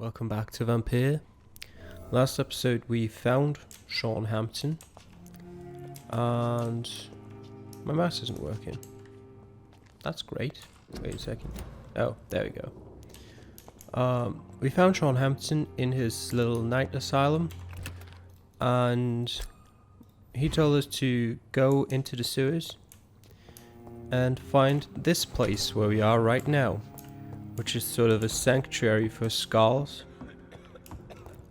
Welcome back to Vampyr. Last episode we found Sean Hampton and my mouse isn't working. That's great. Wait a second. Oh, there we go. We found Sean Hampton in his little night asylum and he told us to go into the sewers and find this place where we are right now, which is sort of a sanctuary for skulls.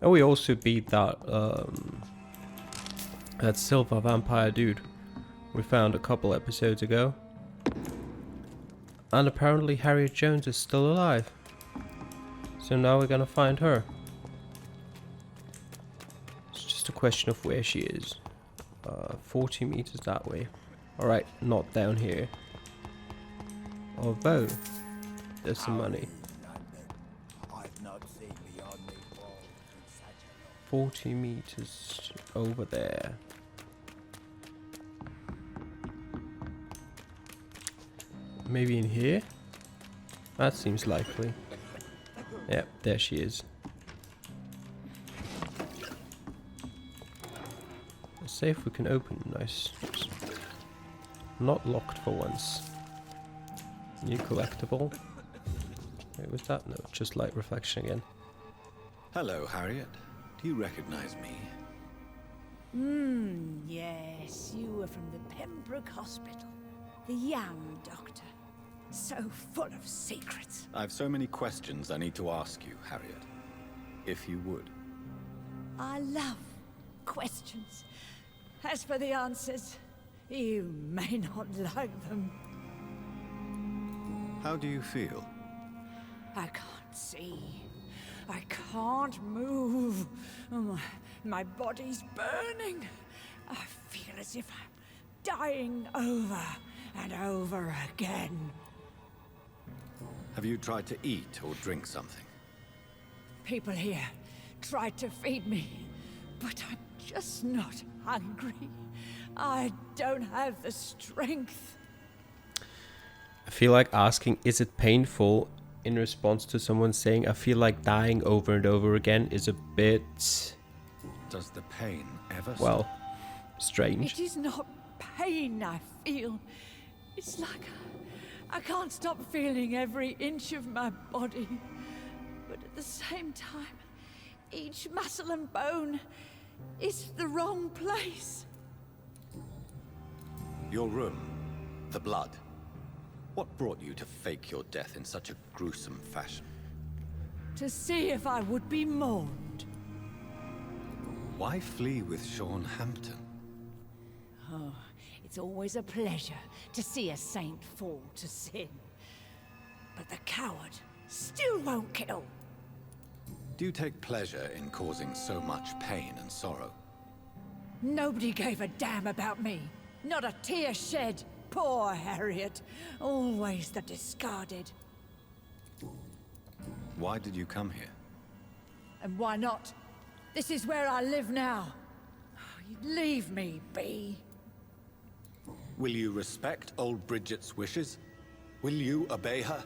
And we also beat that silver vampire dude we found a couple episodes ago. And apparently Harriet Jones is still alive. So now we're gonna find her. It's just a question of where she is. 40 meters that way. Alright, not down here. Although there's some money. 40 meters over there. Maybe in here? That seems likely. Yep, there she is. Let's see if we can open. Nice. Not locked for once. New collectible. Wait, was that? No, just light reflection again. Hello, Harriet. Do you recognize me? Yes, you were from the Pembroke Hospital. The young doctor. So full of secrets. I have so many questions I need to ask you, Harriet. If you would. I love questions. As for the answers, you may not like them. How do you feel? I can't see. I can't move. My body's burning. I feel as if I'm dying over and over again. Have you tried to eat or drink something? People here tried to feed me, but I'm just not hungry. I don't have the strength. I feel like asking, is it painful, in response to someone saying, I feel like dying over and over again, is a bit... Does the pain ever well, strange. It is not pain I feel. It's like I can't stop feeling every inch of my body. But at the same time, each muscle and bone is the wrong place. Your room, the blood. What brought you to fake your death in such a gruesome fashion? To see if I would be mourned. Why flee with Sean Hampton? Oh, it's always a pleasure to see a saint fall to sin. But the coward still won't kill. Do you take pleasure in causing so much pain and sorrow? Nobody gave a damn about me. Not a tear shed. Poor Harriet. Always the discarded. Why did you come here? And why not? This is where I live now. Leave me be. Will you respect old Bridget's wishes? Will you obey her?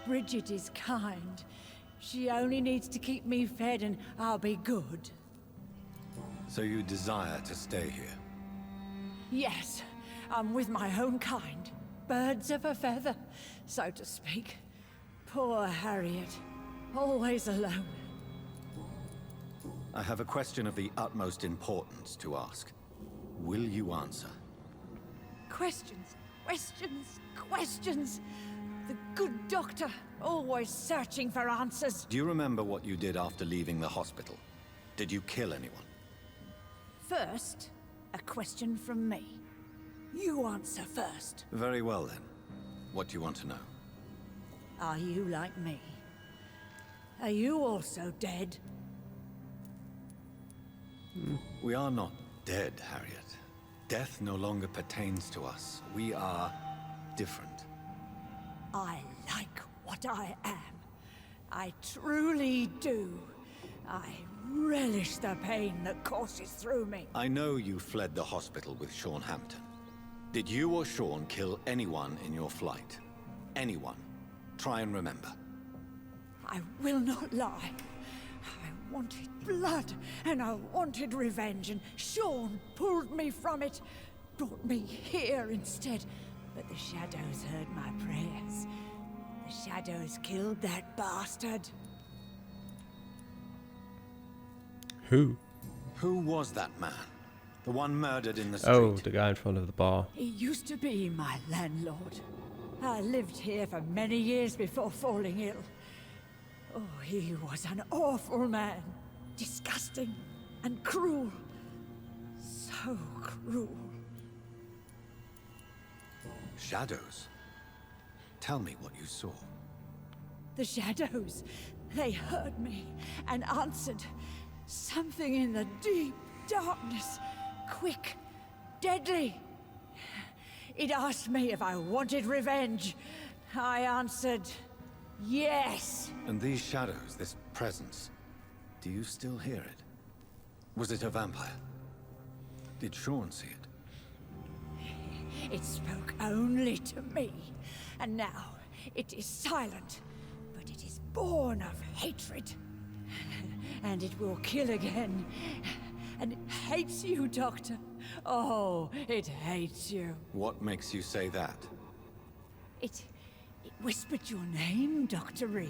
Bridget is kind. She only needs to keep me fed and I'll be good. So you desire to stay here? Yes, I'm with my own kind. Birds of a feather, so to speak. Poor Harriet. Always alone. I have a question of the utmost importance to ask. Will you answer? Questions, questions, questions. The good doctor, always searching for answers. Do you remember what you did after leaving the hospital? Did you kill anyone? First, a question from me. You answer first. Very well then. What do you want to know? Are you like me? Are you also dead? We are not dead, Harriet. Death no longer pertains to us. We are different. I like what I am. I truly do. I relish the pain that courses through me. I know you fled the hospital with Sean Hampton. Did you or Sean kill anyone in your flight? Anyone? Try and remember. I will not lie. I wanted blood, and I wanted revenge, and Sean pulled me from it, brought me here instead. But the shadows heard my prayers. The shadows killed that bastard. Who? Who was that man? The one murdered in the street? Oh, the guy in front of the bar. He used to be my landlord. I lived here for many years before falling ill. Oh, he was an awful man. Disgusting and cruel. So cruel. Shadows? Tell me what you saw. The shadows, they heard me and answered. Something in the deep darkness. Quick, deadly. It asked me if I wanted revenge. I answered, yes. And these shadows, this presence, do you still hear it? Was it a vampire? Did Sean see it? It spoke only to me, and now it is silent, but it is born of hatred. And it will kill again. And it hates you, Doctor. Oh, it hates you. What makes you say that? It whispered your name, Dr. Reed.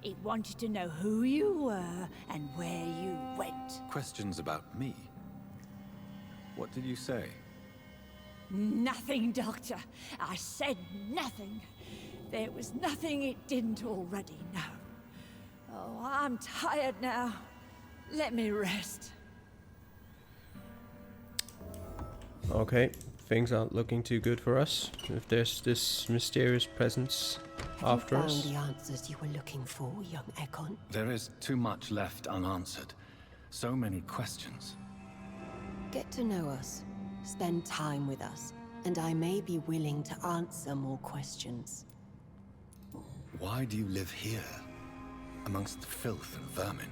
It wanted to know who you were and where you went. Questions about me? What did you say? Nothing, Doctor. I said nothing. There was nothing it didn't already know. Oh, I'm tired now. Let me rest. Okay, things aren't looking too good for us. If there's this mysterious presence after Have us. you found the answers you were looking for, young Ekon? There is too much left unanswered. So many questions. Get to know us, spend time with us, and I may be willing to answer more questions. Why do you live here? Amongst filth and vermin?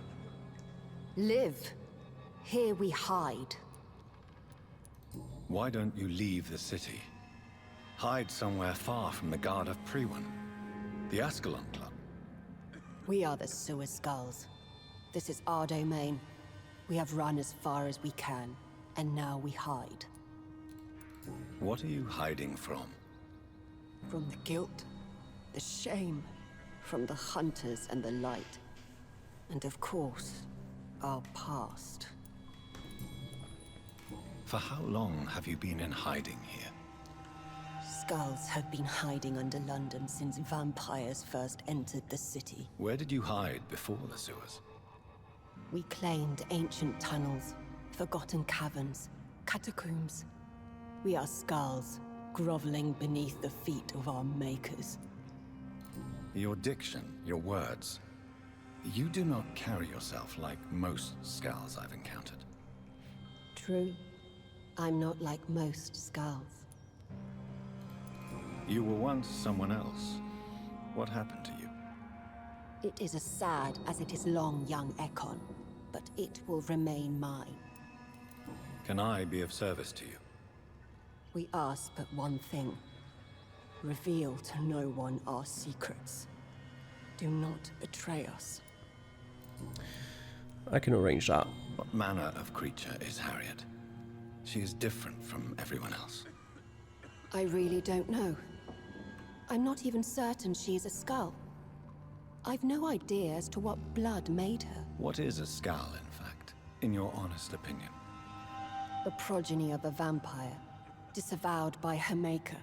Live. Here we hide. Why don't you leave the city? Hide somewhere far from the Guard of Priwen. The Ascalon Club. We are the Sewer Skulls. This is our domain. We have run as far as we can, and now we hide. What are you hiding from? From the guilt, the shame, from the hunters and the light. And of course, our past. For how long have you been in hiding here? Skulls have been hiding under London since vampires first entered the city. Where did you hide before the sewers? We claimed ancient tunnels, forgotten caverns, catacombs. We are skulls, groveling beneath the feet of our makers. Your diction, your words. You do not carry yourself like most skulls I've encountered. True. I'm not like most skulls. You were once someone else. What happened to you? It is as sad as it is long, young Ekon, but it will remain mine. Can I be of service to you? We ask but one thing. Reveal to no one our secrets. Do not betray us. I can arrange that. What manner of creature is Harriet? She is different from everyone else. I really don't know. I'm not even certain she is a skull. I've no idea as to what blood made her. What is a skull, in fact, in your honest opinion? The progeny of a vampire, disavowed by her maker.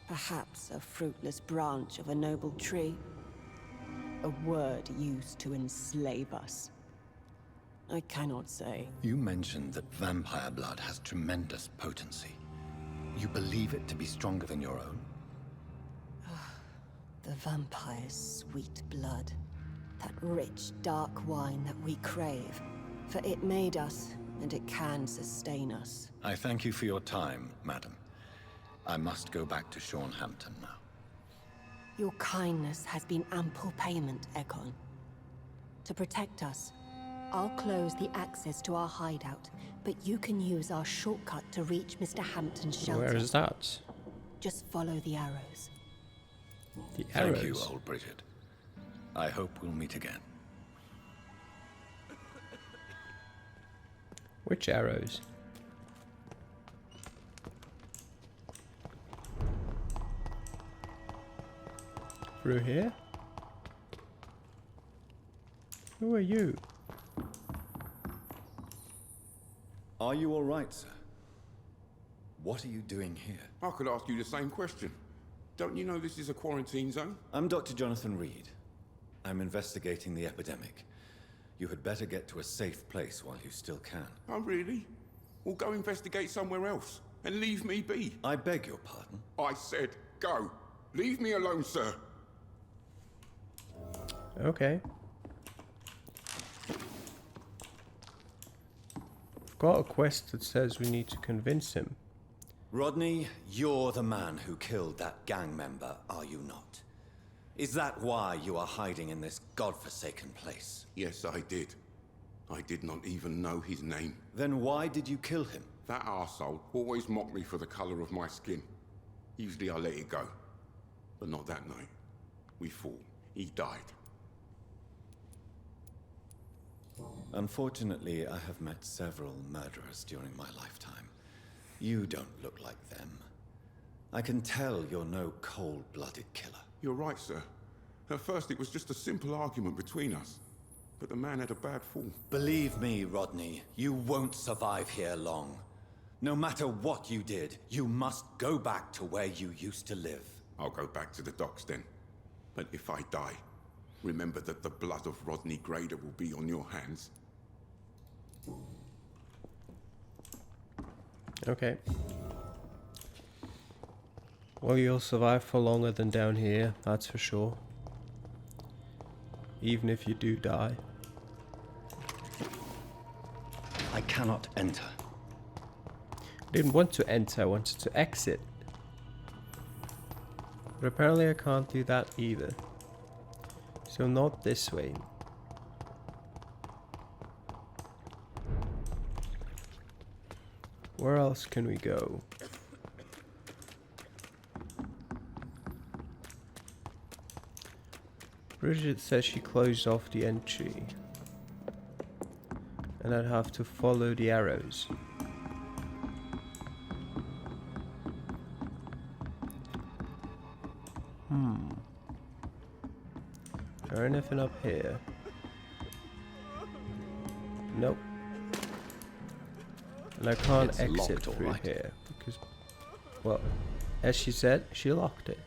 Perhaps a fruitless branch of a noble tree. A word used to enslave us. I cannot say. You mentioned that vampire blood has tremendous potency. You believe it to be stronger than your own? The vampire's sweet blood. That rich, dark wine that we crave. For it made us, and it can sustain us. I thank you for your time, madam. I must go back to Hampton now. Your kindness has been ample payment, Ekon. To protect us, I'll close the access to our hideout, but you can use our shortcut to reach Mr. Hampton's shelter. Where is that? Just follow the arrows. The arrows. Thank you, old Bridget. I hope we'll meet again. Which arrows? Through here? Who are you? Are you all right, sir? What are you doing here? I could ask you the same question. Don't you know this is a quarantine zone? I'm Dr. Jonathan Reed. I'm investigating the epidemic. You had better get to a safe place while you still can. Oh, really? Well, go investigate somewhere else and leave me be. I beg your pardon? I said go. Leave me alone, sir. Okay. I've got a quest that says we need to convince him. Rodney, you're the man who killed that gang member, are you not? Is that why you are hiding in this godforsaken place? Yes, I did. I did not even know his name. Then why did you kill him? That arsehole always mocked me for the color of my skin. Usually I let it go. But not that night. We fought. He died. Unfortunately, I have met several murderers during my lifetime. You don't look like them. I can tell you're no cold-blooded killer. You're right, sir. At first it was just a simple argument between us. But the man had a bad fall. Believe me, Rodney, you won't survive here long. No matter what you did, you must go back to where you used to live. I'll go back to the docks then. But if I die, remember that the blood of Rodney Grader will be on your hands. Okay. Well, you'll survive for longer than down here, that's for sure. Even if you do die. I cannot enter. I didn't want to enter, I wanted to exit. But apparently I can't do that either. So not this way. Where else can we go? Bridget says she closed off the entry. And I'd have to follow the arrows. Is there anything up here? Nope. And I can't It's exit locked, all through right. here because, well, as she said, she locked it.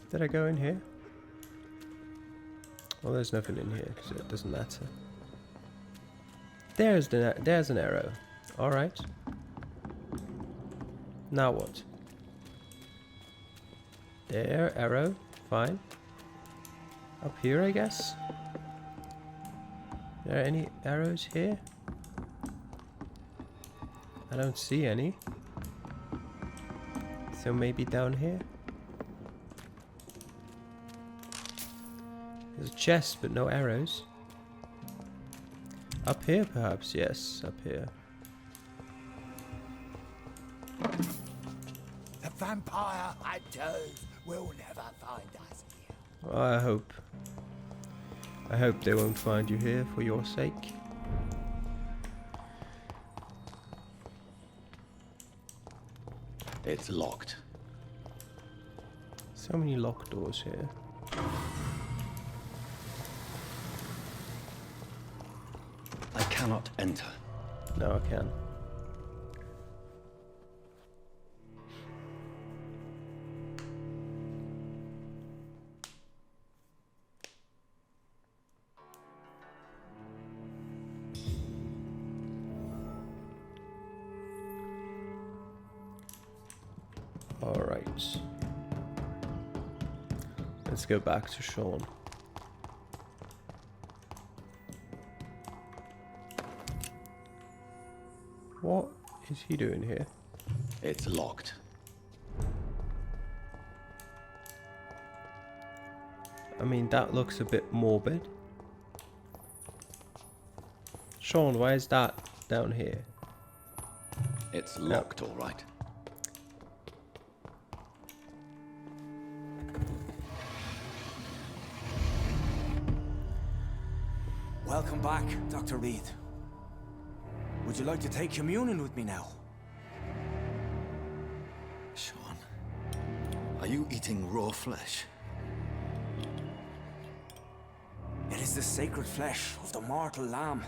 Did I go in here? Well, there's nothing in here because it doesn't matter. There's an arrow. All right. Now what? There, arrow. Fine. Up here, I guess. Are there any arrows here? I don't see any. So maybe down here? There's a chest, but no arrows. Up here, perhaps? Yes, up here. The vampire hunters will never find us here. Well, I hope they won't find you here for your sake. It's locked. So many locked doors here. I cannot enter. No, I can. All right. Let's go back to Sean. What is he doing here? It's locked. I mean, that looks a bit morbid. Sean, why is that down here? It's locked, all right. Welcome back, Dr. Reed. Would you like to take communion with me now? Sean, are you eating raw flesh? It is the sacred flesh of the mortal lamb.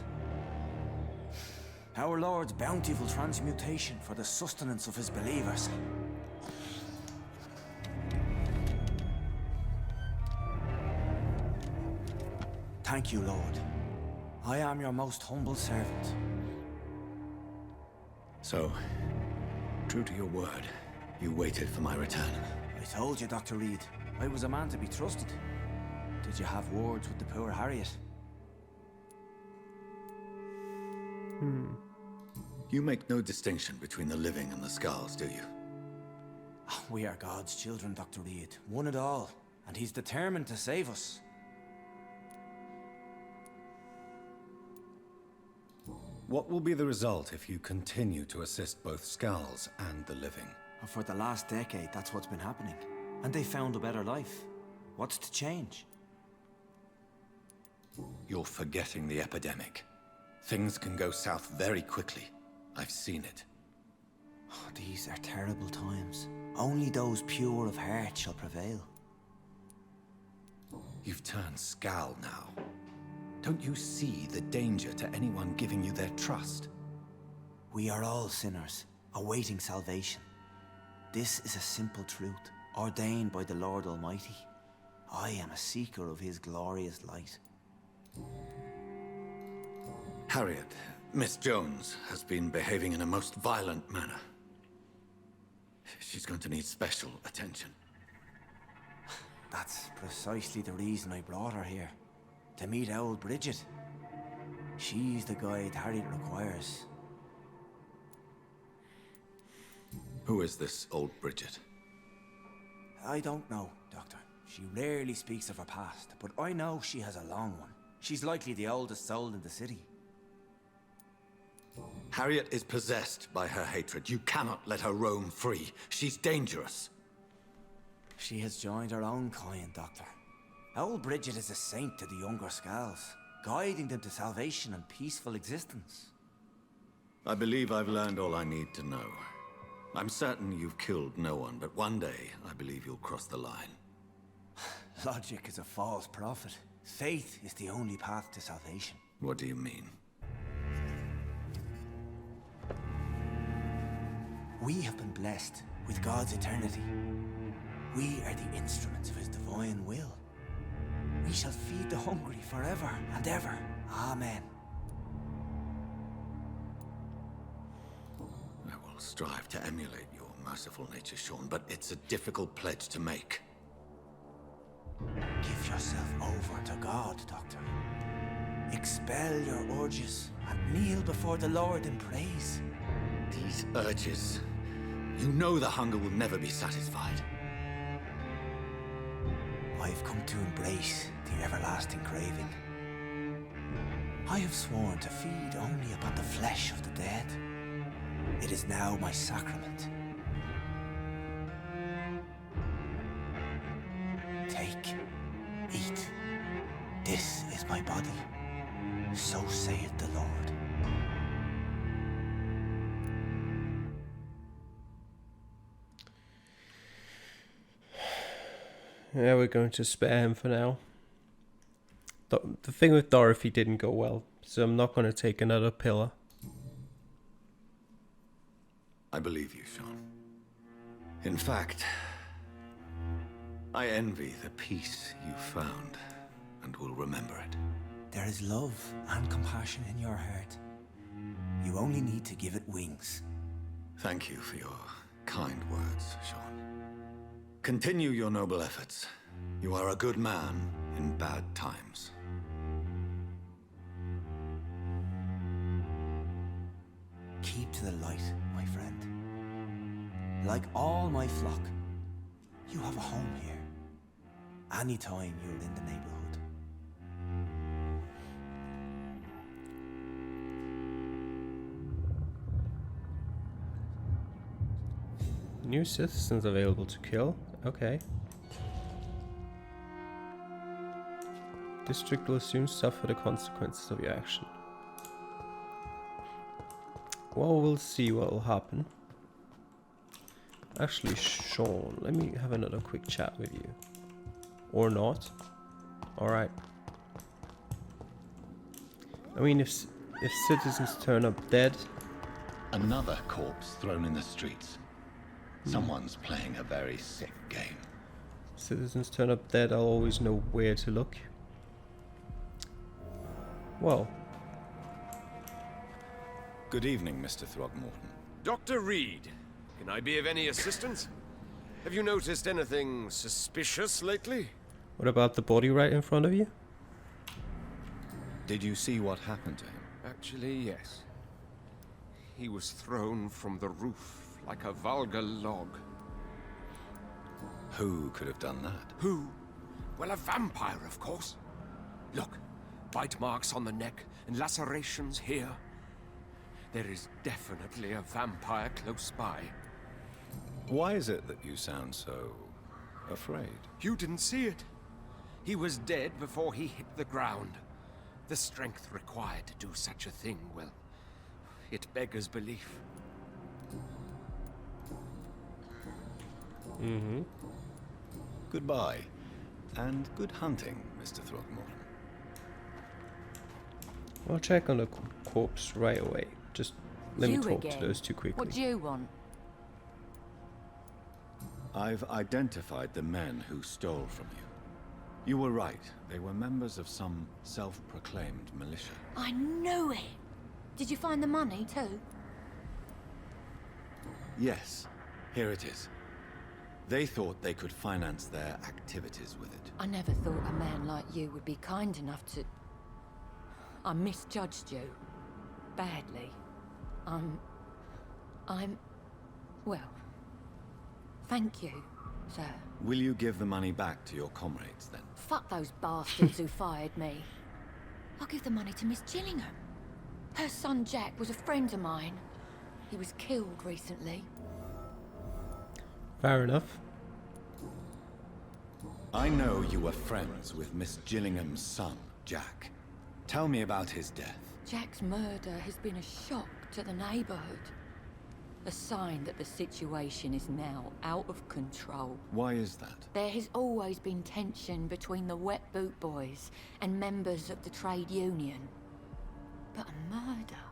Our Lord's bountiful transmutation for the sustenance of his believers. Thank you, Lord. I am your most humble servant. So, true to your word, you waited for my return. I told you, Dr. Reed, I was a man to be trusted. Did you have words with the poor Harriet? You make no distinction between the living and the skulls, do you? We are God's children, Dr. Reed. One and all. And he's determined to save us. What will be the result if you continue to assist both skulls and the living? For the last decade, that's what's been happening. And they found a better life. What's to change? You're forgetting the epidemic. Things can go south very quickly. I've seen it. Oh, these are terrible times. Only those pure of heart shall prevail. You've turned Skal now. Don't you see the danger to anyone giving you their trust? We are all sinners, awaiting salvation. This is a simple truth, ordained by the Lord Almighty. I am a seeker of his glorious light. Harriet, Miss Jones, has been behaving in a most violent manner. She's going to need special attention. That's precisely the reason I brought her here. To meet old Bridget. She's the guide Harriet requires. Who is this old Bridget? I don't know, Doctor. She rarely speaks of her past, but I know she has a long one. She's likely the oldest soul in the city. Harriet is possessed by her hatred. You cannot let her roam free. She's dangerous. She has joined her own kind, Doctor. Old Bridget is a saint to the younger Skals, guiding them to salvation and peaceful existence. I believe I've learned all I need to know. I'm certain you've killed no one, but one day I believe you'll cross the line. Logic is a false prophet. Faith is the only path to salvation. What do you mean? We have been blessed with God's eternity. We are the instruments of his divine will. We shall feed the hungry forever and ever. Amen. I will strive to emulate your merciful nature, Sean, but it's a difficult pledge to make. Give yourself over to God, Doctor. Expel your urges and kneel before the Lord in praise. These urges. You know the hunger will never be satisfied. I've come to embrace the everlasting craving. I have sworn to feed only upon the flesh of the dead. It is now my sacrament. Take, eat. This is my body. So saith the Lord. Yeah, we're going to spare him for now. The thing with Dorothy didn't go well, so I'm not going to take another pillar. I believe you, Sean. In fact, I envy the peace you found, and will remember it. There is love and compassion in your heart. You only need to give it wings. Thank you for your kind words, Sean. Continue your noble efforts. You are a good man in bad times. Keep to the light, my friend. Like all my flock, you have a home here. Anytime you're in the neighborhood. New citizens available to kill. Okay. district will soon suffer the consequences of your action. Well, we'll see what will happen. Actually, Sean, let me have another quick chat with you. Or not. Alright. I mean, if citizens turn up dead... Another corpse thrown in the streets. Someone's playing a very sick game. Citizens turn up dead, I'll always know where to look. Well. Good evening, Mr. Throgmorton. Dr. Reed, can I be of any assistance? Have you noticed anything suspicious lately? What about the body right in front of you? Did you see what happened to him? Actually, yes. He was thrown from the roof like a vulgar log. Who could have done that? Who? Well, a vampire, of course. Look, bite marks on the neck and lacerations here. There is definitely a vampire close by. Why is it that you sound so afraid? You didn't see it. He was dead before he hit the ground. The strength required to do such a thing, well, it beggars belief. Goodbye, and good hunting, Mr. Throgmorton. I'll check on the corpse right away. Just let me You talk again? to those two quickly. What do you want? I've identified the men who stole from you. You were right. They were members of some self-proclaimed militia. I knew it! Did you find the money too? Yes, here it is. They thought they could finance their activities with it. I never thought a man like you would be kind enough to... I misjudged you. Badly. Well... Thank you, sir. Will you give the money back to your comrades, then? Fuck those bastards who fired me. I'll give the money to Miss Gillingham. Her son Jack was a friend of mine. He was killed recently. Fair enough. I know you were friends with Miss Gillingham's son, Jack. Tell me about his death. Jack's murder has been a shock to the neighborhood. A sign that the situation is now out of control. Why is that? There has always been tension between the Wet Boot Boys and members of the trade union. But a murder?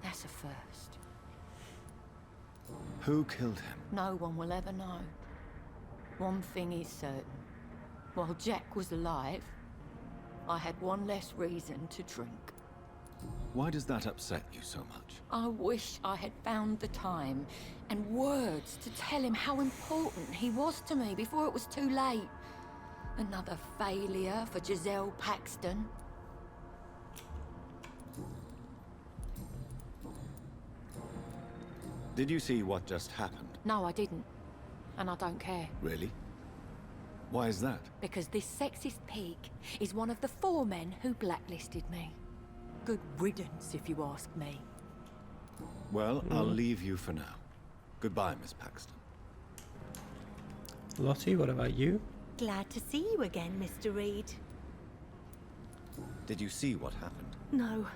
That's a first. Who killed him? No one will ever know. One thing is certain. While Jack was alive, I had one less reason to drink. Why does that upset you so much? I wish I had found the time and words to tell him how important he was to me before it was too late. Another failure for Giselle Paxton. Did you see what just happened? No, I didn't. And I don't care. Really? Why is that? Because this sexist pig is one of the 4 men who blacklisted me. Good riddance, if you ask me. Well, I'll leave you for now. Goodbye, Miss Paxton. Lottie, what about you? Glad to see you again, Mr. Reed. Did you see what happened? No.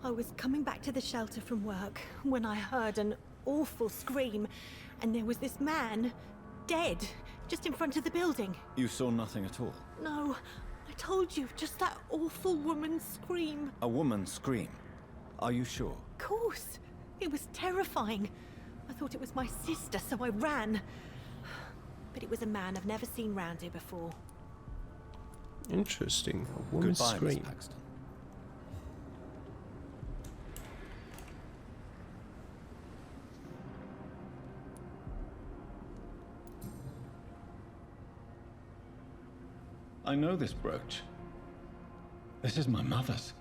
I was coming back to the shelter from work when I heard an awful scream, and there was this man, dead, just in front of the building. You saw nothing at all? No, I told you, just that awful woman's scream. A woman scream? Are you sure? Of course. It was terrifying. I thought it was my sister, so I ran. But it was a man I've never seen round here before. Interesting. A woman's Goodbye, scream. Miss Paxton. I know this brooch. This is my mother's.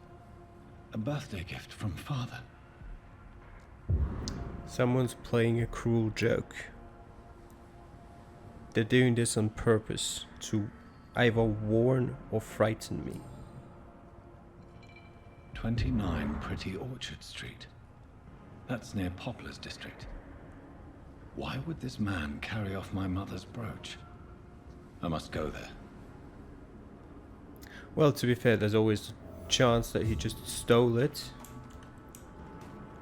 A birthday gift from father. Someone's playing a cruel joke. They're doing this on purpose to either warn or frighten me. 29 Pretty Orchard Street. That's near Poplar's district. Why would this man carry off my mother's brooch? I must go there. Well, to be fair, there's always a chance that he just stole it.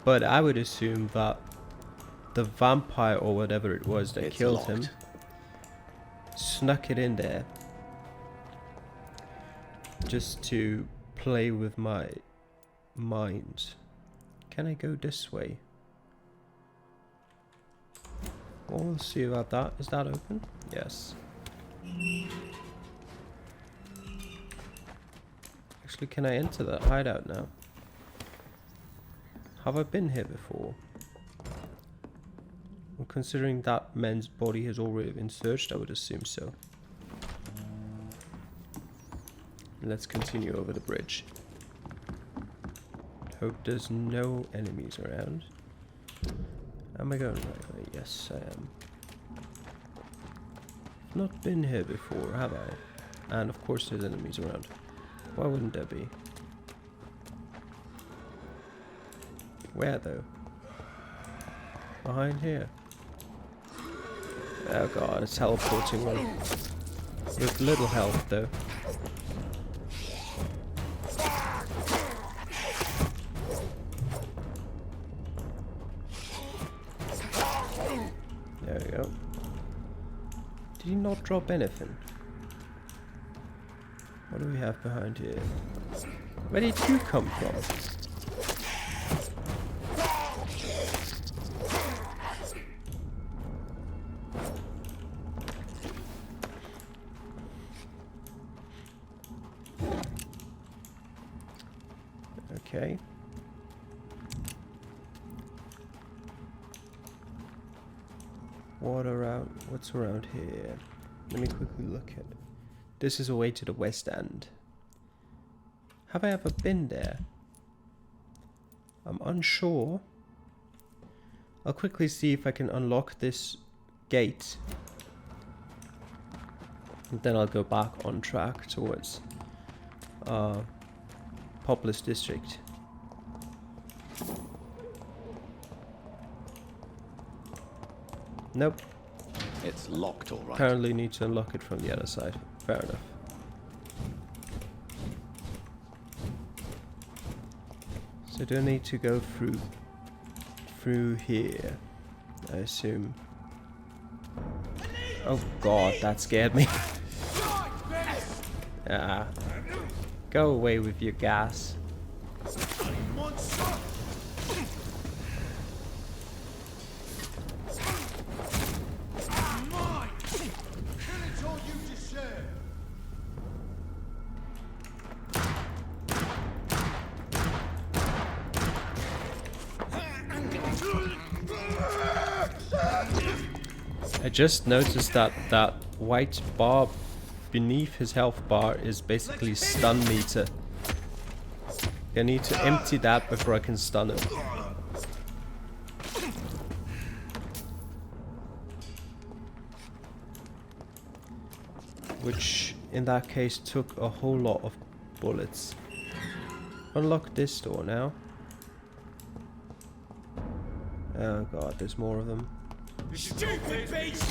But I would assume that the vampire or whatever it was that killed him snuck it in there just to play with my mind. Can I go this way? Well, we'll see about that. Is that open? Yes. Actually, can I enter that hideout now? Have I been here before? Well, considering that man's body has already been searched, I would assume so. Let's continue over the bridge. Hope there's no enemies around. Am I going the right way? Yes, I am. Not been here before, have I? And of course there's enemies around. Why wouldn't there be? Where though? Behind here. Oh god, it's teleporting one. With little health though. There we go. Did he not drop anything? What do we have behind here? Where did you come from? Okay. What's around here? Let me quickly look at it. This is a way to the west end. Have I ever been there? I'm unsure. I'll quickly see if I can unlock this gate. And then I'll go back on track towards Populous District. Nope. It's locked, all right. Apparently need to unlock it from the other side. Fair enough. So do I need to go through here? I assume. Oh god, that scared me. Ah. Go away with your gas. I just noticed that that white bar beneath his health bar is basically stun meter. I need to empty that before I can stun him. Which in that case took a whole lot of bullets. Unlock this door now. Oh god, there's more of them. Stupid beast!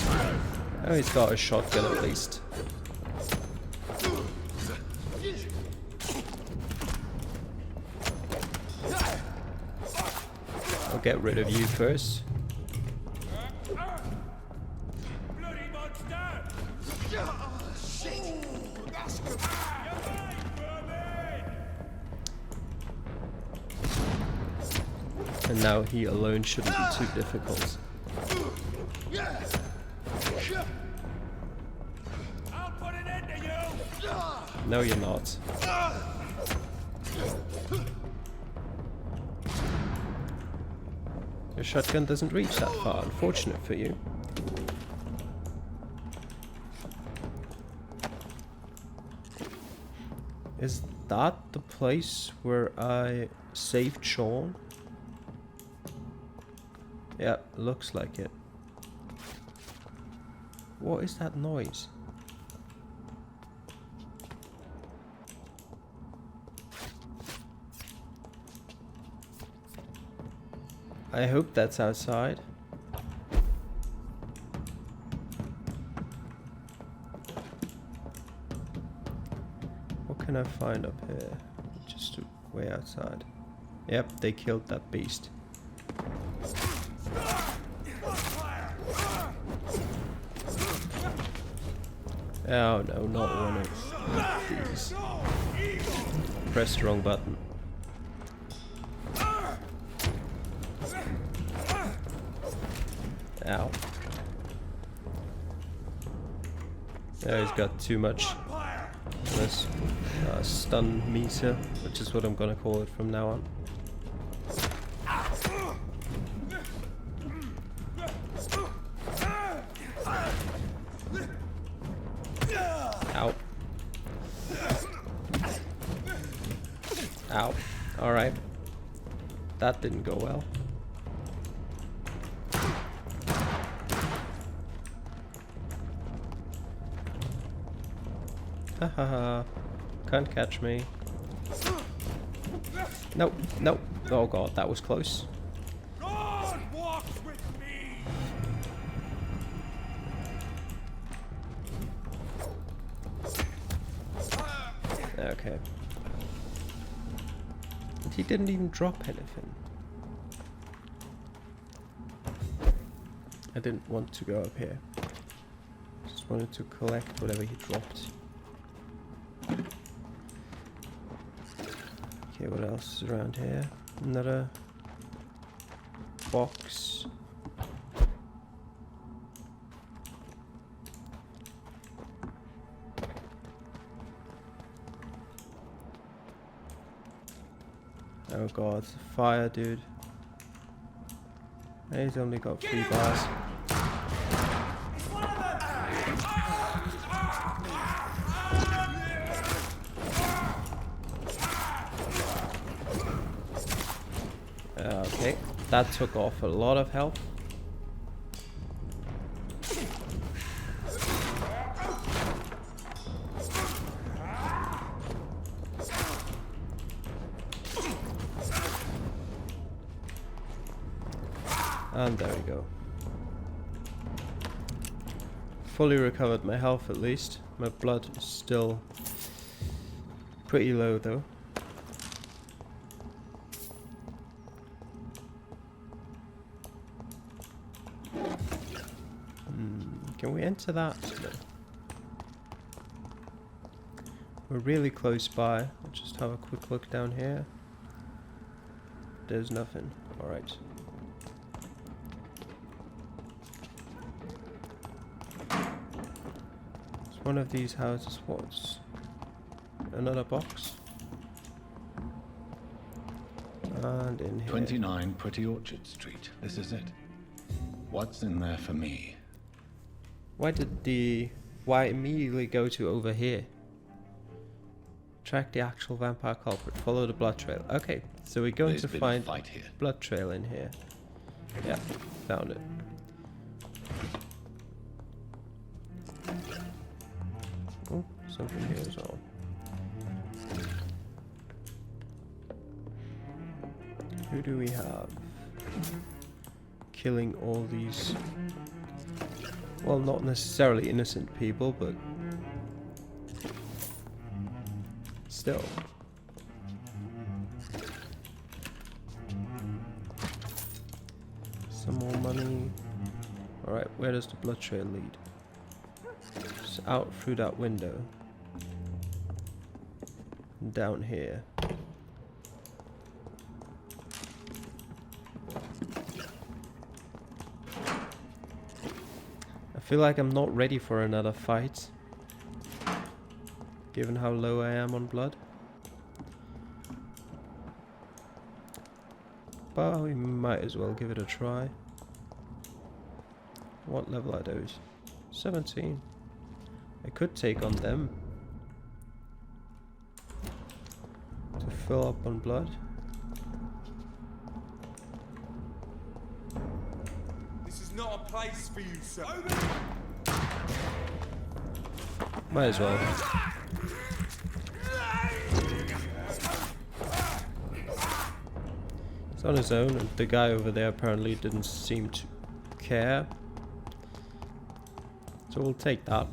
Oh, he's got a shotgun at least. I'll get rid of you first. Bloody monster! Shit! That's good. And now he alone shouldn't be too difficult. I'll put an end to you! No, you're not. Your shotgun doesn't reach that far, unfortunate for you. Is that the place where I saved Sean? Yeah, looks like it. What is that noise? I hope that's outside. What can can I find up here? Just way outside. Yep, they killed that beast. Oh no, not one of these. Pressed the wrong button. Ow. Yeah, he's got too much. This stun meter, which is what I'm gonna call it from now on. Ow. Ow. Alright. That didn't go well. Hahaha. Can't catch me. Nope, nope. Oh god, that was close. God walks with me. Okay. And he didn't even drop anything. I didn't want to go up here. Just wanted to collect whatever he dropped. Okay, what else is around here? Another box. Oh god, it's a fire, dude. He's only got 3 bars. Okay, that took off a lot of health. And there we go. Fully recovered my health at least. My blood is still pretty low though. Can we enter that? No. We're really close by. I'll just have a quick look down here. There's nothing. Alright. It's one of these houses. What's another box? And in here. 29 Pretty Orchard Street. This is it. What's in there for me? Why immediately go to over here? Track the actual vampire culprit. Follow the blood trail. Okay, so we're going to find blood trail in here. Yeah, found it. Oh, something here as well. Who do we have? Killing all these... Well, not necessarily innocent people, but still. Some more money. Alright, where does the blood trail lead? It's out through that window. Down here. I feel like I'm not ready for another fight, given how low I am on blood. But we might as well give it a try. What level are those? 17. I could take on them to fill up on blood. Not a place for you, sir. Might as well. He's on his own, and the guy over there apparently didn't seem to care. So we'll take that.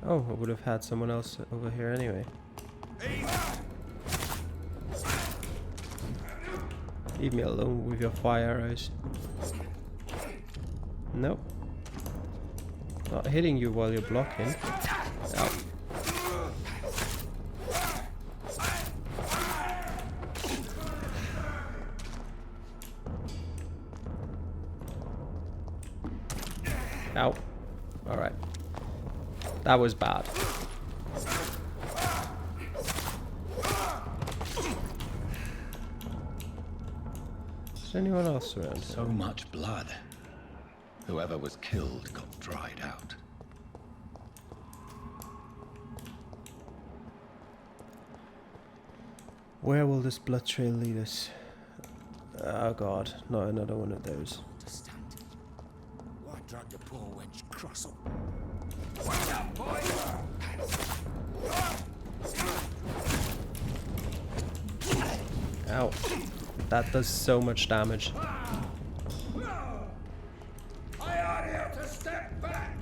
Oh, I would have had someone else over here anyway. Leave me alone with your fire arrows. Nope. Not hitting you while you're blocking. Ow. Ow. Alright. That was bad. Is anyone else around? So much blood. Whoever was killed got dried out. Where will this blood trail lead us? Oh god, not another one of those. Understand it. Why drag the poor wench crossel? What's up, boy? Ow. That does so much damage. I ought here to step back.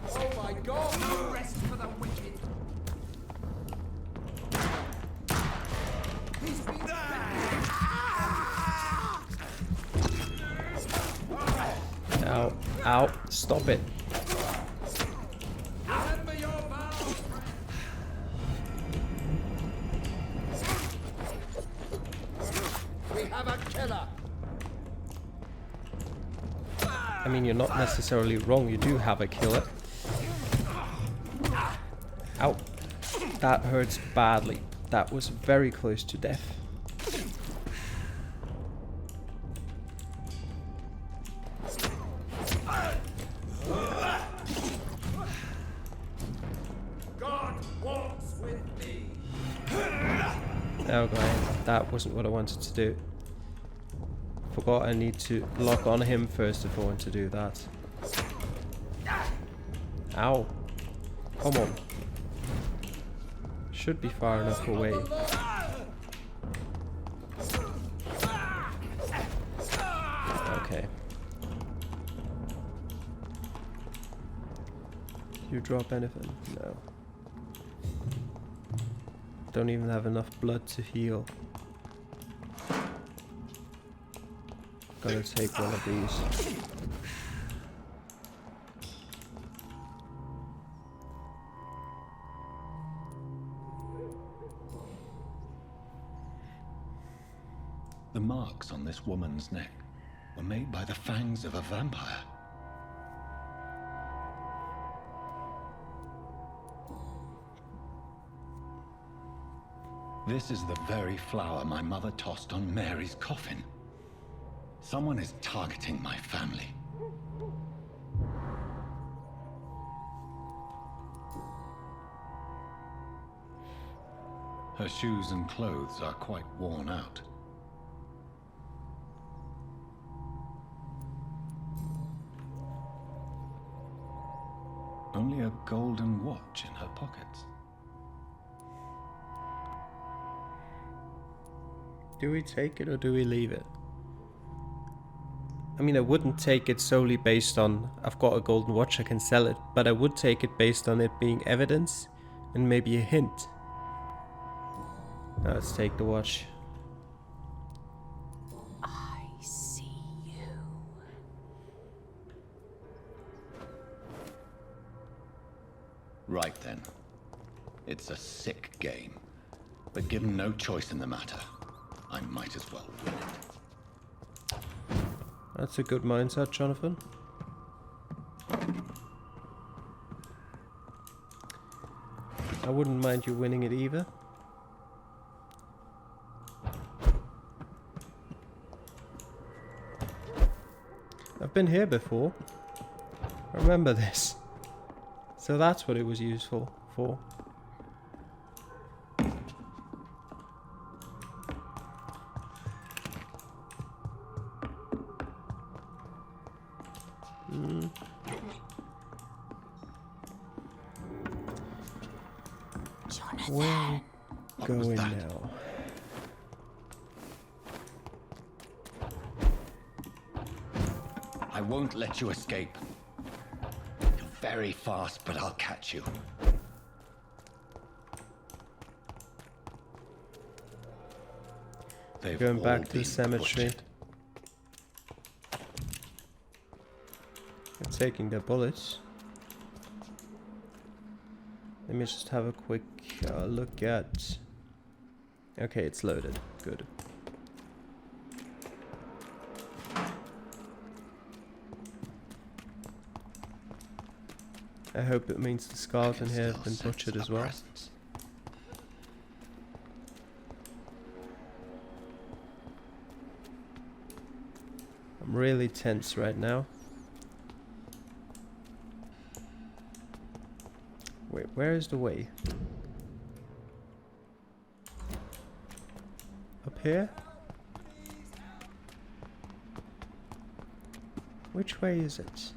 Oh my god! No rest for the wicked. He's been Ow. Ow. Stop it. Remember your vows. We have a killer. I mean, you're not necessarily wrong. You do have a killer. Ow. That hurts badly. That was very close to death. God walks with me. Oh god, that wasn't what I wanted to do. Forgot I need to lock on him first if I want to do that. Ow. Come on. Should be far enough away. Okay. Do you drop anything? No. Don't even have enough blood to heal. Gonna take one of these. The marks on this woman's neck were made by the fangs of a vampire. This is the very flower my mother tossed on Mary's coffin. Someone is targeting my family. Her shoes and clothes are quite worn out. Only a golden watch in her pockets. Do we take it or do we leave it? I mean, I wouldn't take it solely based on I've got a golden watch, I can sell it, but I would take it based on it being evidence and maybe a hint. Now let's take the watch. I see you. Right then. It's a sick game. But given no choice in the matter, I might as well win it. That's a good mindset, Jonathan. I wouldn't mind you winning it either. I've been here before. I remember this. So that's what it was useful for. Where are we going now? I won't let you escape. very fast, but I'll catch you. They've Going all back to the been cemetery. butchered. I'm taking their bullets. Let me just have a quick look at... Okay, it's loaded. Good. I hope it means the skulls in here have been butchered as well. I'm really tense right now. Wait, where is the way? Up here? Which way is it?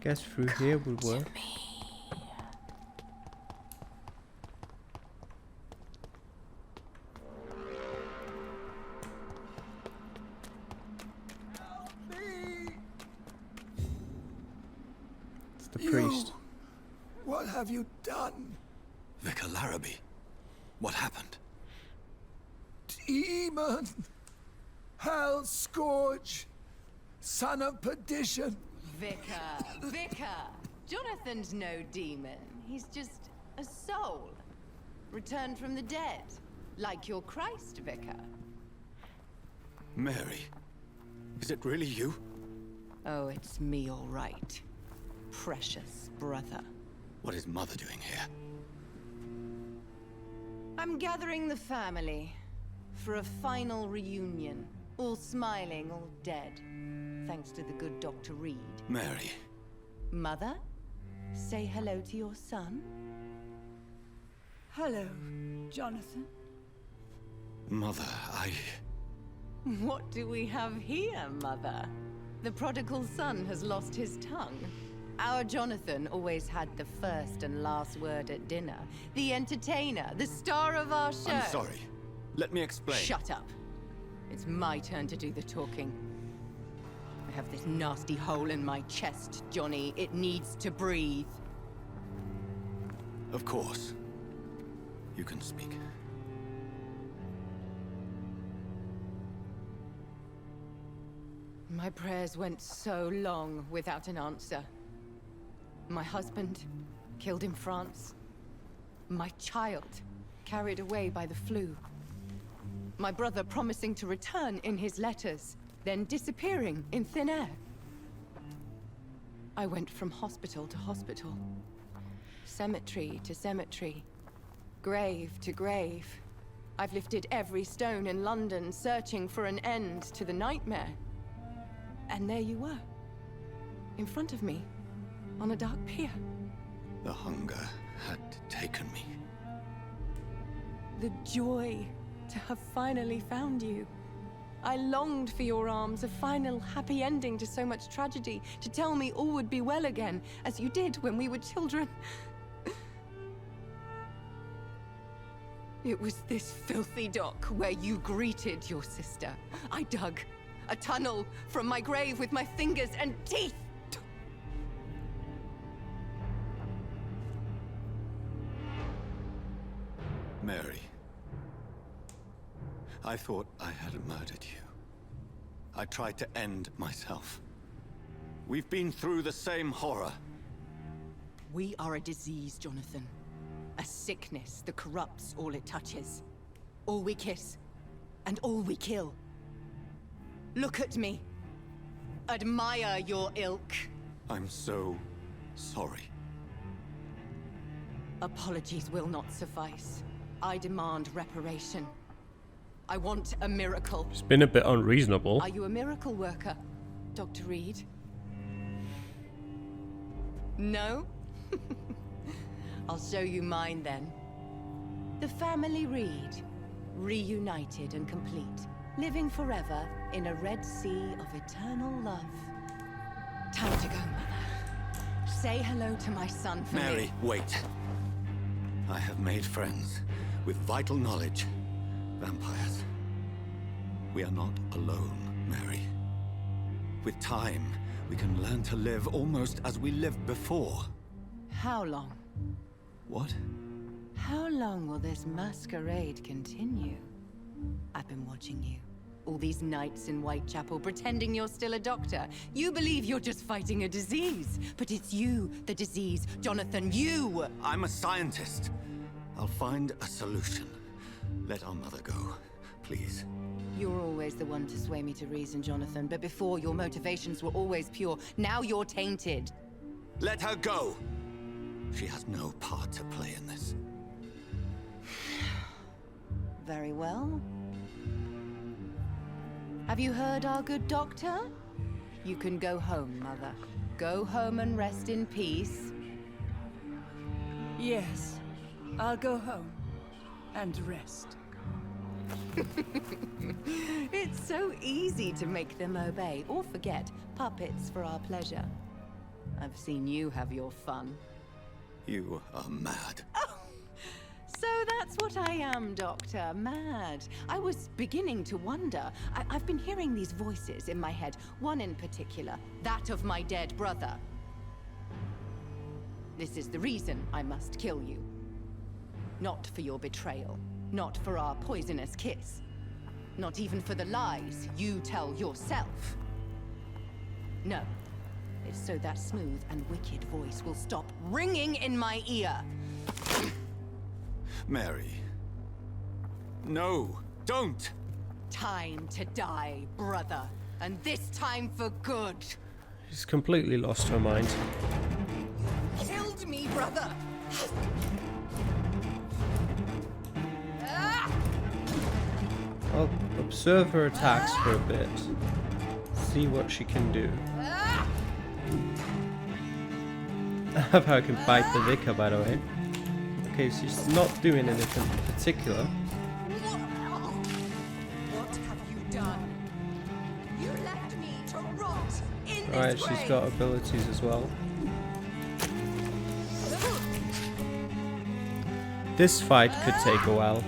Guess through here would work. It's the priest. What have you done? Vicar Larrabee, what happened? Demon! Hell Scourge! Son of perdition! Vicar! Jonathan's no demon. He's just a soul. Returned from the dead. Like your Christ, Vicar. Mary, is it really you? Oh, it's me, all right. Precious brother. What is Mother doing here? I'm gathering the family for a final reunion. All smiling, all dead. Thanks to the good Dr. Reed. Mary. Mother, say hello to your son. Hello, Jonathan. Mother, What do we have here, Mother? The prodigal son has lost his tongue. Our Jonathan always had the first and last word at dinner. The entertainer, the star of our show. I'm sorry. Let me explain. Shut up. It's my turn to do the talking. I have this nasty hole in my chest, Johnny. It needs to breathe. Of course. You can speak. My prayers went so long without an answer. My husband, killed in France. My child, carried away by the flu. My brother promising to return in his letters, then disappearing in thin air. I went from hospital to hospital, cemetery to cemetery, grave to grave. I've lifted every stone in London, searching for an end to the nightmare. And there you were, in front of me, on a dark pier. The hunger had taken me. The joy to have finally found you. I longed for your arms, a final happy ending to so much tragedy, to tell me all would be well again, as you did when we were children. It was this filthy dock where you greeted your sister. I dug a tunnel from my grave with my fingers and teeth. Mary. I thought I had murdered you. I tried to end myself. We've been through the same horror. We are a disease, Jonathan. A sickness that corrupts all it touches. All we kiss, and all we kill. Look at me. Admire your ilk. I'm so sorry. Apologies will not suffice. I demand reparation. I want a miracle. It's been a bit unreasonable. Are you a miracle worker, Dr. Reed? No? I'll show you mine then. The family Reed, reunited and complete, living forever in a red sea of eternal love. Time to go, Mother. Say hello to my son for me. Mary, wait. I have made friends with vital knowledge. Vampires. We are not alone, Mary. With time, we can learn to live almost as we lived before. How long? What? How long will this masquerade continue? I've been watching you. All these nights in Whitechapel pretending you're still a doctor. You believe you're just fighting a disease. But it's you, the disease. Jonathan, you! I'm a scientist. I'll find a solution. Let our mother go, please. You're always the one to sway me to reason, Jonathan. But before, your motivations were always pure. Now you're tainted. Let her go! She has no part to play in this. Very well. Have you heard our good doctor? You can go home, Mother. Go home and rest in peace. Yes, I'll go home and rest. It's so easy to make them obey or forget. Puppets for our pleasure. I've seen you have your fun. You are mad. So that's what I am, Doctor. Mad. I was beginning to wonder. I've been hearing these voices in my head. One in particular. That of my dead brother. This is the reason I must kill you. Not for your betrayal. Not for our poisonous kiss. Not even for the lies you tell yourself. No. It's so that smooth and wicked voice will stop ringing in my ear. Mary. No, don't! Time to die, brother. And this time for good. She's completely lost her mind. Killed me, brother! I'll observe her attacks for a bit. See what she can do. I love how I can fight the vicar, by the way. Okay, she's not doing anything particular. What have you done? You left me to rot in this Alright, she's grave. got abilities as well. This fight could take a while.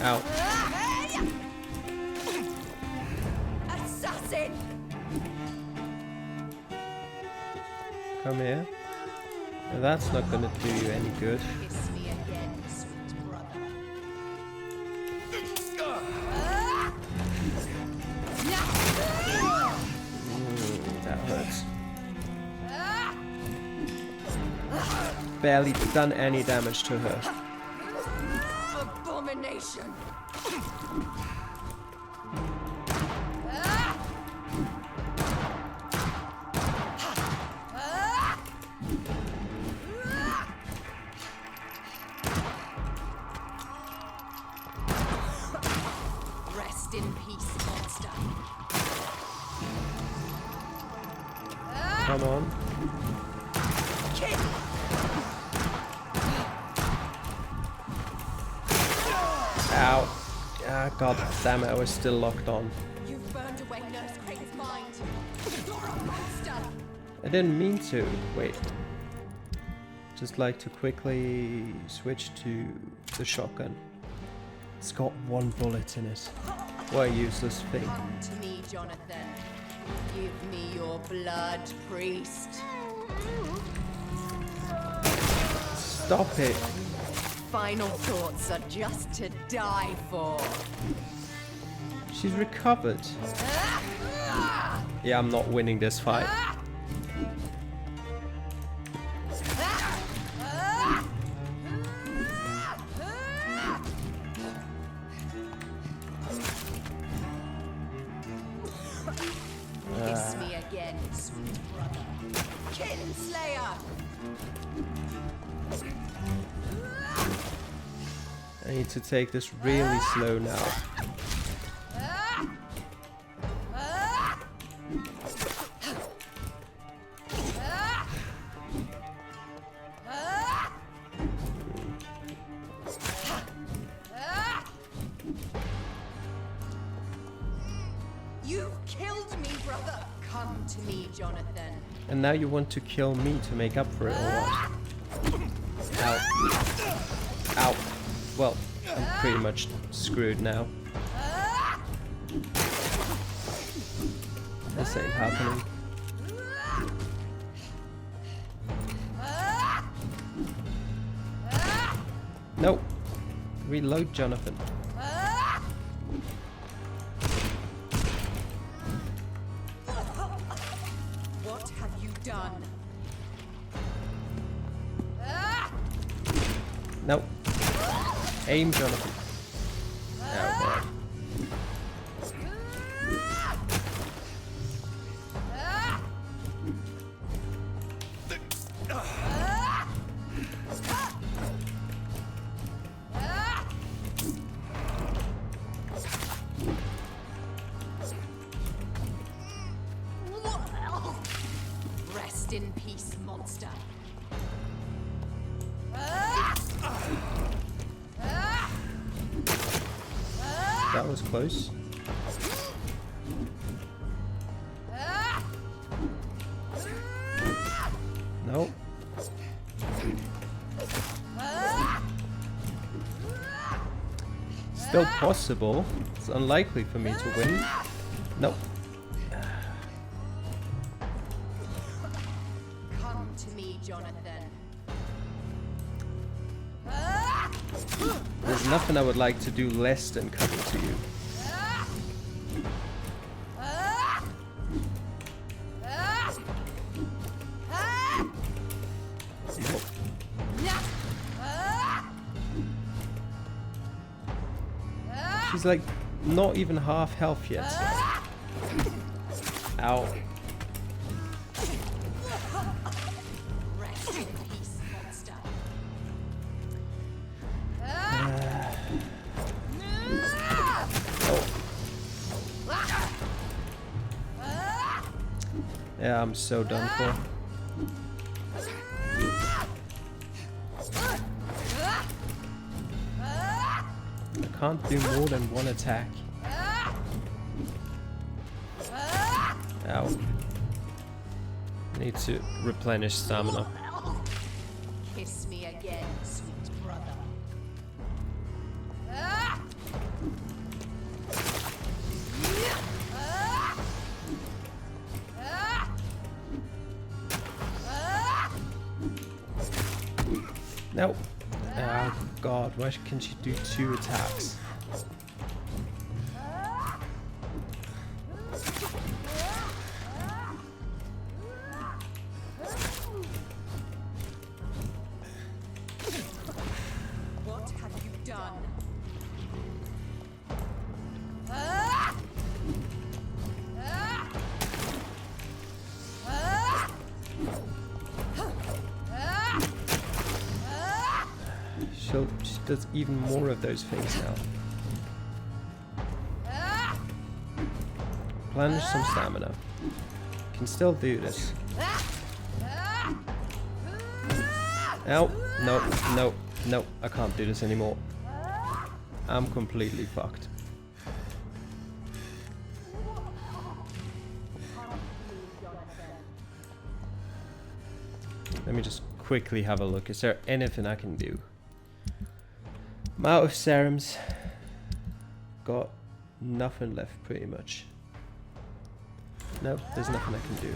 Ow. Assassin! Come here. Now that's not gonna do you any good. Kiss me again, sweet brother. That hurts. Barely done any damage to her. Abomination! Rest in peace, monster. Come on. Ow. Ah, god damn it, I was still locked on. You've burned away Nurse Crane's mind. You're a monster! I didn't mean to. Wait. Just like to quickly switch to the shotgun. It's got one bullet in it. What a useless thing. Come to me, Jonathan. Give me your blood, priest. Stop it. Final thoughts are just to die for. She's recovered. Yeah, I'm not winning this fight. Kiss me again, sweet brother. Kinslayer! I need to take this really slow now. You've killed me, brother. Come to me, Jonathan. And now you want to kill me to make up for it or what? Ow. Ow. Well, I'm pretty much screwed now. This ain't happening. Nope. Reload, Jonathan. What have you done? Nope. Aim, Jonathan. Oh, boy. Rest in peace, monster. That was close. Nope. Still possible. It's unlikely for me to win. Nope. Come to me, Jonathan. There's nothing I would like to do less than coming to you. Nope. She's like not even half health yet. Ow. Rest in peace, monster. Yeah, I'm so done for. I can't do more than one attack. Ow. Need to replenish stamina. Kiss me again, sweet brother. Nope. Oh god, why can she do 2 attacks? What have you done? She does even more of those things now. Replenish some stamina. Can still do this. Ow. Nope. Nope. Nope. I can't do this anymore. I'm completely fucked. Let me just quickly have a look. Is there anything I can do? I'm out of serums. Got nothing left pretty much. Nope, there's nothing I can do.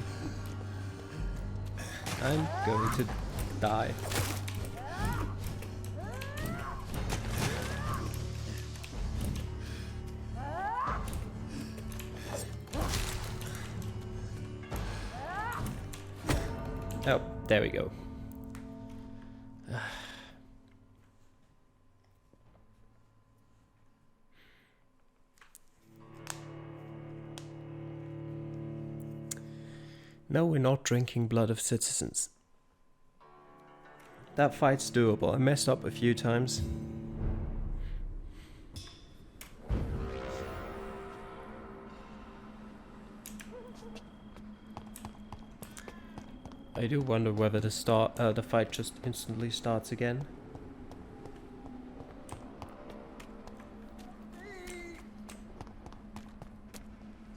I'm going to die. Oh, there we go. No, we're not drinking blood of citizens. That fight's doable. I messed up a few times. I do wonder whether the fight just instantly starts again.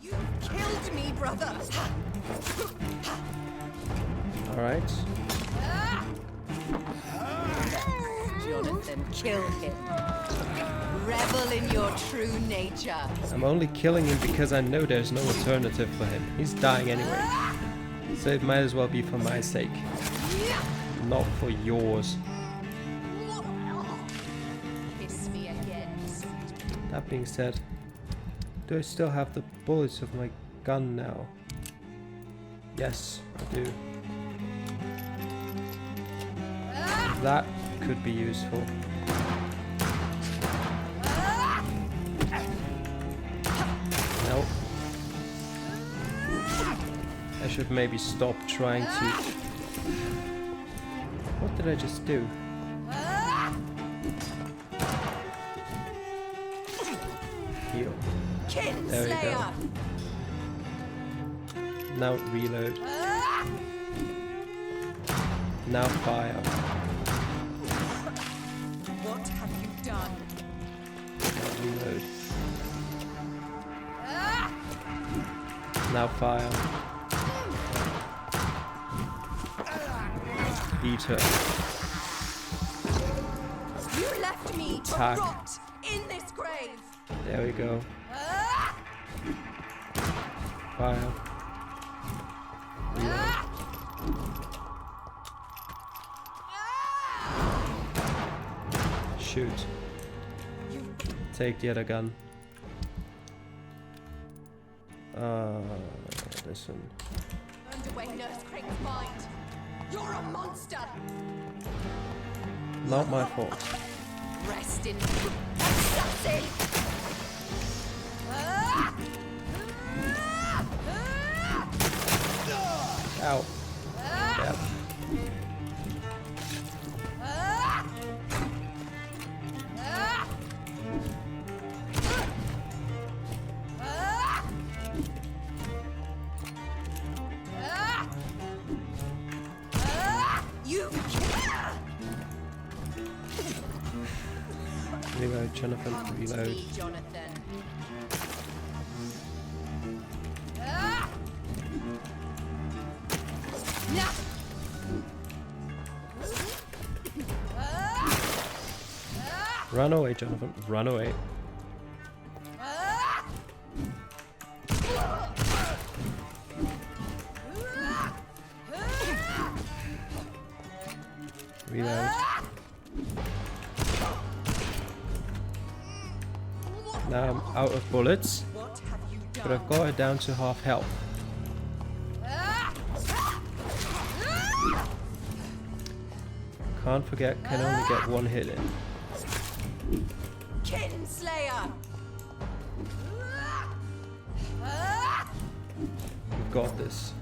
You killed me, brother. All right. Jonathan. Kill him. Revel in your true nature. I'm only killing him because I know there's no alternative for him. He's dying anyway. So it might as well be for my sake. Not for yours. Kiss me again. That being said, do I still have the bullets of my gun now? Yes, I do. That could be useful. Nope. I should maybe stop trying to... What did I just do? Heal. There we go. Now reload. Now fire. What have you done? Now reload. Now fire. Eat her. You left me to Attack. rot in this grave. There we go. Fire. Reload. Shoot. Take the other gun. This one. Underway, Nurse Craig's mind. You're a monster. Not my fault. Rest in assassin. Ow. Yeah. Reload, Jonathan, reload. Jonathan. Run away, Jonathan, run away. Reload. Now I'm out of bullets, but I've got it down to half health. Can't forget, can only get one hit in. Kinslayer. We've got this.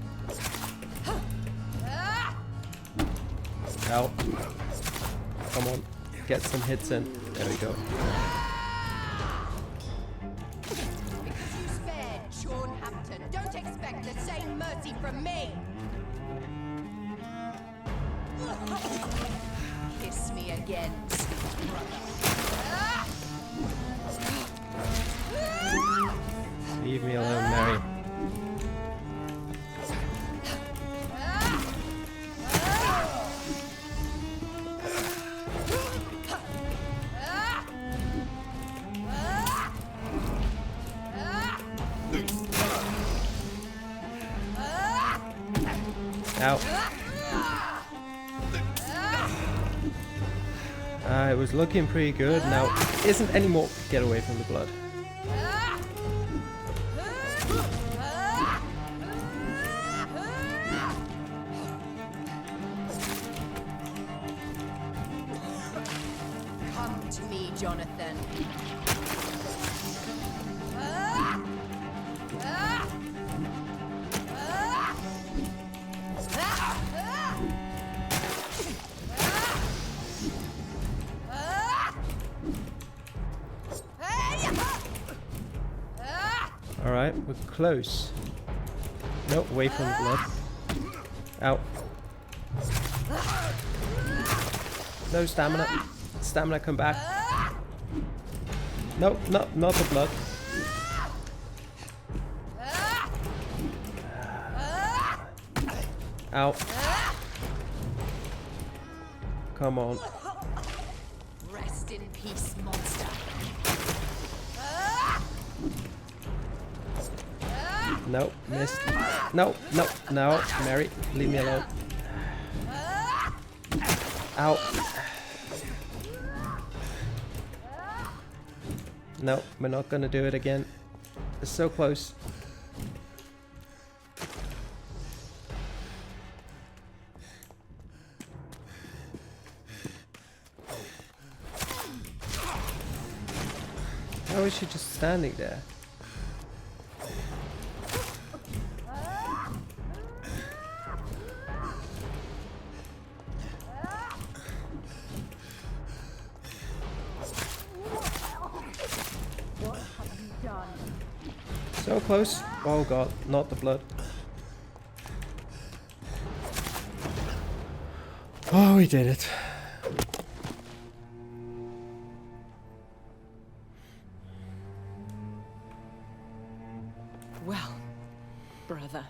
Out. Come on, get some hits in. There we go. Because you spared Sean Hampton, don't expect the same mercy from me. Kiss me again, sweet brother. Leave me alone, Mary. Ow. It was looking pretty good, now isn't anymore. Get away from the blood. Come to me, Jonathan. Alright, we're close. Nope, away from the blood. Out. No stamina. Stamina, come back. Nope, not the blood. Out. Come on. Rest in peace, monster. No, missed. No, no, no, Mary, leave me alone. Ow. No, we're not gonna do it again. It's so close. How is she just standing there? So close. Oh god, not the blood. Oh, we did it. Well, brother,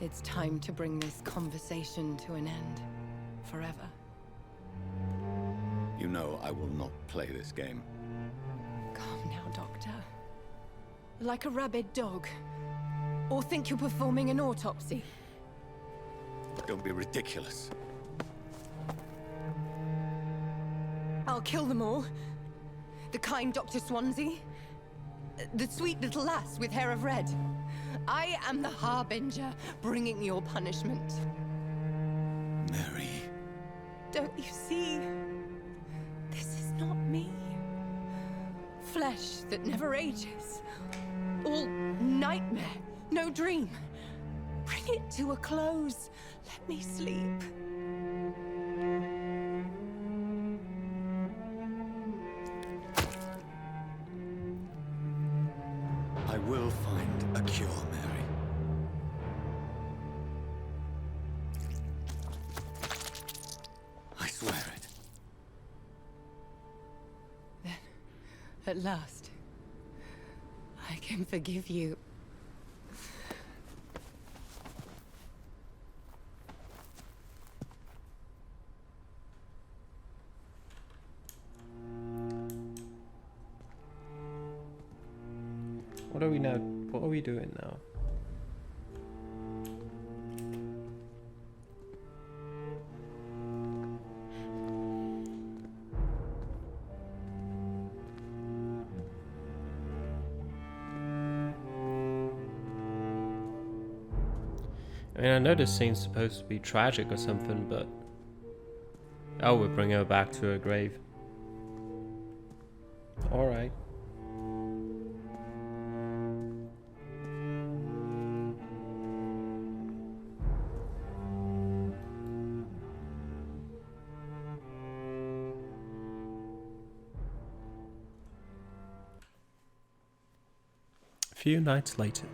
it's time to bring this conversation to an end. Forever. You know I will not play this game. Calm now, Doctor. Like a rabid dog. Or think you're performing an autopsy. Don't be ridiculous. I'll kill them all. The kind Dr. Swansea. The sweet little lass with hair of red. I am the Harbinger, bringing your punishment. Mary. Don't you see? This is not me. Flesh that never ages. All nightmare, no dream. Bring it to a close. Let me sleep. I will find a cure, Mary. I swear it. Then, at last, I can forgive you. What are we now? What are we doing now? I mean, I know this scene's supposed to be tragic or something, but... Oh, we're bringing her back to her grave. Alright. A few nights later.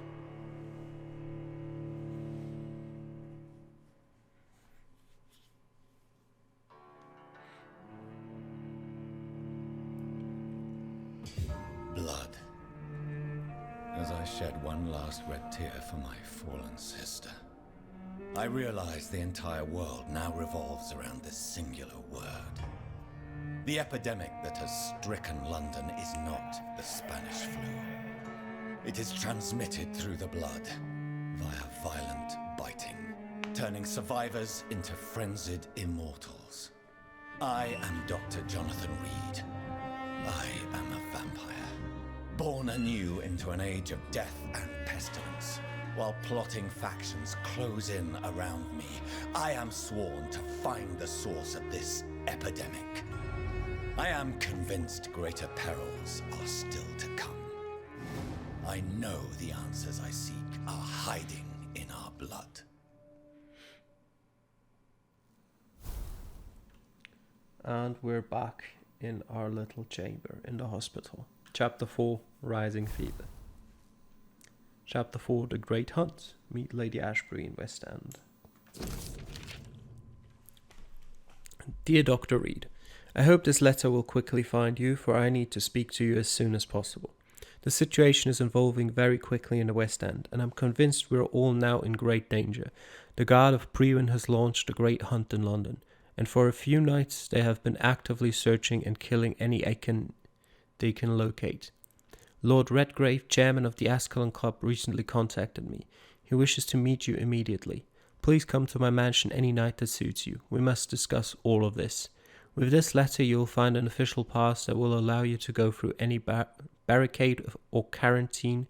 Blood. As I shed one last red tear for my fallen sister, I realize the entire world now revolves around this singular word. The epidemic that has stricken London is not the Spanish flu. It is transmitted through the blood, via violent biting, turning survivors into frenzied immortals. I am Dr. Jonathan Reed. I am a vampire, born anew into an age of death and pestilence. While plotting factions close in around me, I am sworn to find the source of this epidemic. I am convinced greater perils are still to come. I know the answers I seek are hiding in our blood. And we're back in our little chamber in the hospital. Chapter 4, Rising Fever. Chapter 4, The Great Hunt. Meet Lady Ashbury in West End. Dear Dr. Reed, I hope this letter will quickly find you, for I need to speak to you as soon as possible. The situation is evolving very quickly in the West End, and I'm convinced we're all now in great danger. The Guard of Prewin has launched a great hunt in London, and for a few nights they have been actively searching and killing any they can locate. Lord Redgrave, chairman of the Ascalon Club, recently contacted me. He wishes to meet you immediately. Please come to my mansion any night that suits you. We must discuss all of this. With this letter you will find an official pass that will allow you to go through any barricade or quarantine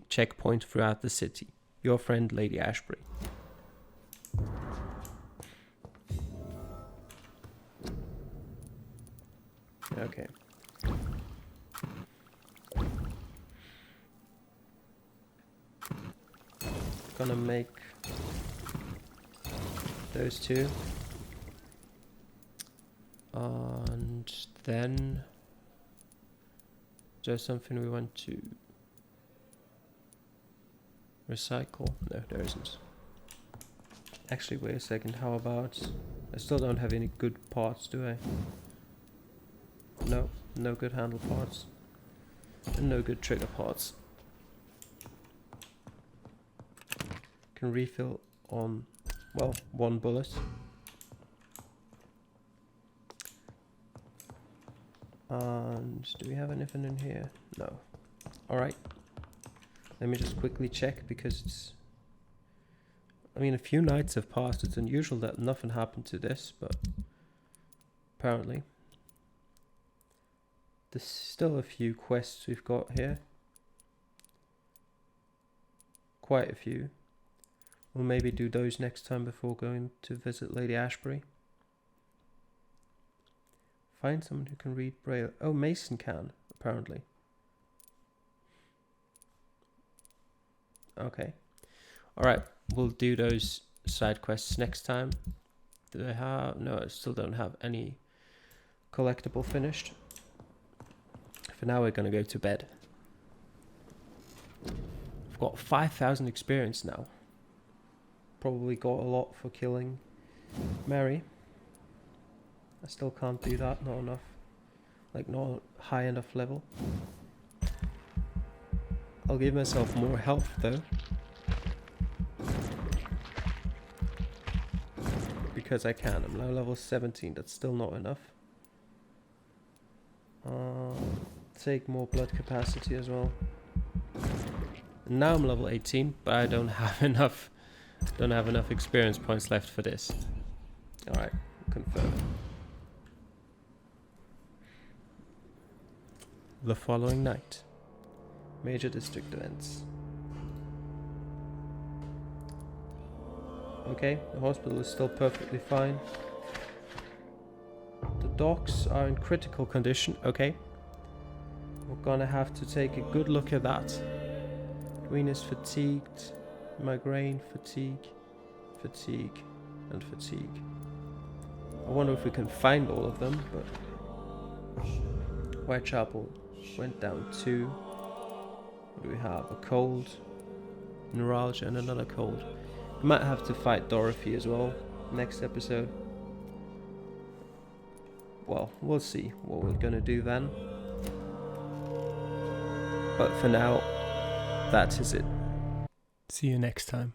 checkpoint throughout the city. Your friend, Lady Ashbury. Okay. Gonna make those two. And then there's something we want to recycle. No, there isn't. Actually, wait a second. How about... I still don't have any good parts, do I? No, no good handle parts. And no good trigger parts. Can refill on, well, 1 bullet. And do we have anything in here? No. Alright. Let me just quickly check because it's... I mean, a few nights have passed. It's unusual that nothing happened to this, but apparently. There's still a few quests we've got here. Quite a few. We'll maybe do those next time before going to visit Lady Ashbury. Find someone who can read Braille. Oh, Mason can, apparently. Okay. Alright, we'll do those side quests next time. Do I have... No, I still don't have any collectible finished. For now, we're going to go to bed. I've got 5,000 experience now. Probably got a lot for killing Mary. I still can't do that, not enough. Like, not high enough level. I'll give myself more health, though. Because I can. I'm now level 17, that's still not enough. Take more blood capacity as well. And now I'm level 18, but I don't have enough experience points left for this. Alright, confirm. The following night. Major district events. Okay, the hospital is still perfectly fine. The docks are in critical condition. Okay. We're gonna have to take a good look at that. Queen is fatigued. Migraine, fatigue, and fatigue. I wonder if we can find all of them, but... Whitechapel went down 2. What do we have? A cold, neuralgia, and another cold. We might have to fight Dorothy as well next episode. Well, we'll see what we're gonna do then. But for now, that is it. See you next time.